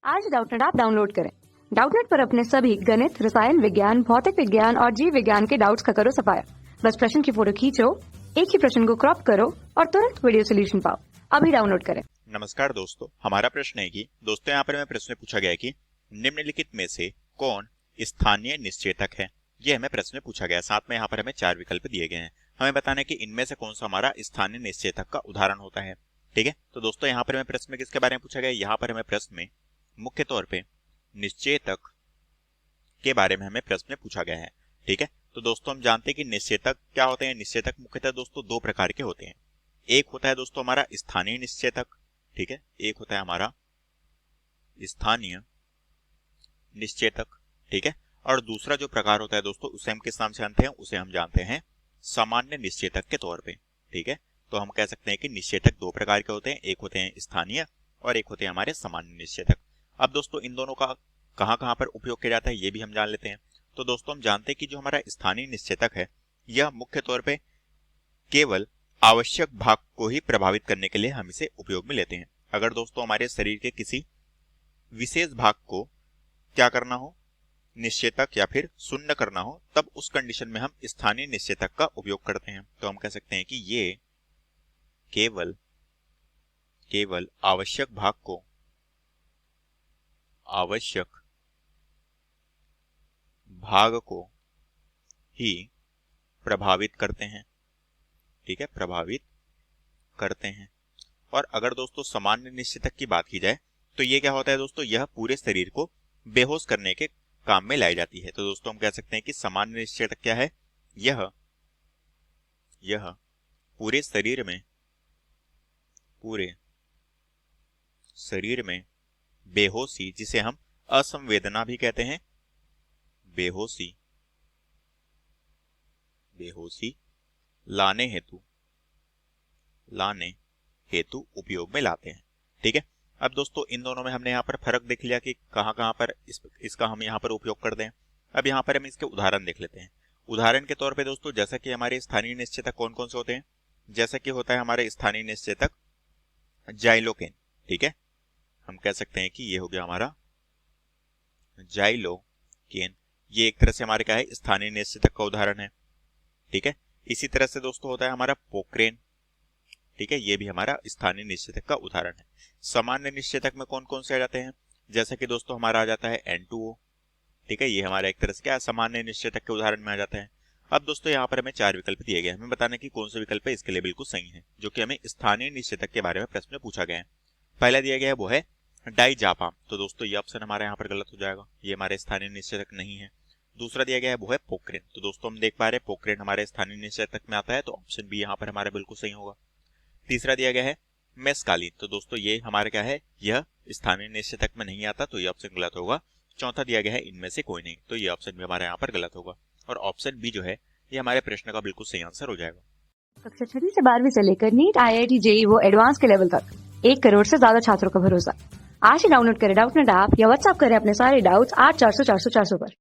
आज Doubtnut app download करें। Doubtnut पर अपने सभी गणित, रसायन विज्ञान, भौतिक विज्ञान और जीव विज्ञान के डाउट्स का करो सफाया। बस प्रश्न की फोटो खींचो, एक ही प्रश्न को क्रॉप करो और तुरंत वीडियो सोल्यूशन पाओ। अभी डाउनलोड करें। नमस्कार दोस्तों, हमारा प्रश्न है कि दोस्तों यहाँ पर हमें प्रश्न पूछा गया है कि निम्नलिखित में से कौन स्थानीय निश्चेतक है। ये हमें प्रश्न पूछा गया है। साथ में यहाँ पर हमें 4 विकल्प दिए गए हैं। हमें बताना है कि इनमें से कौन सा हमारा स्थानीय निश्चेतक का उदाहरण होता है। ठीक है, तो दोस्तों यहाँ पर हमें प्रश्न में किसके बारे में पूछा गया है। यहाँ पर हमें प्रश्न में मुख्य तौर पे निश्चेतक के बारे में हमें प्रश्न में पूछा गया है। ठीक है, तो दोस्तों हम जानते हैं कि निश्चेतक क्या होते हैं। निश्चेतक मुख्यतः दोस्तों 2 प्रकार के होते हैं। एक होता है दोस्तों हमारा स्थानीय निश्चेतक, ठीक है, एक होता है हमारा स्थानीय निश्चेतक, ठीक है, और दूसरा जो प्रकार होता है दोस्तों उसे हम किस नाम से जानते हैं, उसे हम जानते हैं सामान्य निश्चेतक के तौर पे। ठीक है, तो हम कह सकते हैं कि निश्चेतक 2 प्रकार के होते हैं, एक होते हैं स्थानीय और एक होते हैं हमारे सामान्य निश्चेतक। अब दोस्तों इन दोनों का कहां कहां पर उपयोग किया जाता है ये भी हम जान लेते हैं। तो दोस्तों हम जानते हैं कि जो हमारा स्थानीय निश्चेतक है यह मुख्य तौर पे केवल आवश्यक भाग को ही प्रभावित करने के लिए हम इसे उपयोग में लेते हैं। अगर दोस्तों हमारे शरीर के किसी विशेष भाग को क्या करना हो, निश्चेतक या फिर शून्य करना हो, तब उस कंडीशन में हम स्थानीय निश्चेतक का उपयोग करते हैं। तो हम कह सकते हैं कि ये केवल आवश्यक भाग को ही प्रभावित करते हैं। ठीक है, प्रभावित करते हैं। और अगर दोस्तों सामान्य निश्चेतक की बात की जाए तो ये क्या होता है दोस्तों, यह पूरे शरीर को बेहोश करने के काम में लाई जाती है। तो दोस्तों हम कह सकते हैं कि सामान्य निश्चेतक क्या है, यह पूरे शरीर में बेहोशी, जिसे हम असंवेदना भी कहते हैं, बेहोशी लाने हेतु उपयोग में लाते हैं। ठीक है, अब दोस्तों इन दोनों में हमने यहाँ पर फर्क देख लिया कि कहाँ कहाँ पर इसका हम यहाँ पर उपयोग करते हैं। अब यहाँ पर हम इसके उदाहरण देख लेते हैं। उदाहरण के तौर पे दोस्तों जैसा कि हमारे स्थानीय निश्चेतक कौन कौन से होते हैं, जैसा कि होता है हमारे स्थानीय निश्चेतक जाइलोकेन। ठीक है, हम कह सकते हैं कि ये हो गया हमारा जाइलोकेन। ये एक तरह से हमारे क्या है, स्थानीय निश्चेतक का उदाहरण है। ठीक है, इसी तरह से दोस्तों होता है हमारा पोक्रेन। ठीक है, ये भी हमारा स्थानीय निश्चेतक का उदाहरण है। सामान्य निश्चेतक में कौन कौन से आ जाते हैं, जैसे कि दोस्तों हमारा आ जाता है N2O। ठीक है, ये हमारा एक तरह से क्या सामान्य निश्चेतक के उदाहरण में आ जाता है। अब दोस्तों यहाँ पर हमें 4 विकल्प दिए गए हैं। हमें बताना है कि कौन सा विकल्प है इसके लिए बिल्कुल सही है, जो कि हमें स्थानीय निश्चेतक के बारे में प्रश्न में पूछा गया है। पहला दिया गया है वो है डाइजापाम। तो दोस्तों ये ऑप्शन हमारे यहाँ पर गलत हो जाएगा, ये हमारे स्थानीय निश्चेतक नहीं है। दूसरा दिया गया है वो है पोक्रेन। तो दोस्तों हम देख पा रहे हैं पोक्रेन हमारे स्थानीय निश्चेतक में आता है, तो ऑप्शन बी यहाँ पर हमारा बिल्कुल सही होगा। तीसरा दिया गया है मेस्कालीन। तो दोस्तों ये हमारा क्या है, यह स्थानीय निश्चेतक में नहीं आता, तो ये ऑप्शन गलत होगा। चौथा दिया गया है इनमें से कोई नहीं, तो ये ऑप्शन भी हमारे यहाँ पर गलत होगा। और ऑप्शन बी जो है ये हमारे प्रश्न का बिल्कुल सही आंसर हो जाएगा। कक्षा 6 से 12वीं से लेकर नीट, IIT, JEE वो एडवांस के लेवल तक 1 करोड़ से ज्यादा छात्रों का भरोसा। आज ही डाउनलोड करें डाउटनेट ऐप या व्हाट्सएप करें अपने सारे डाउट्स 8400 400 400 पर।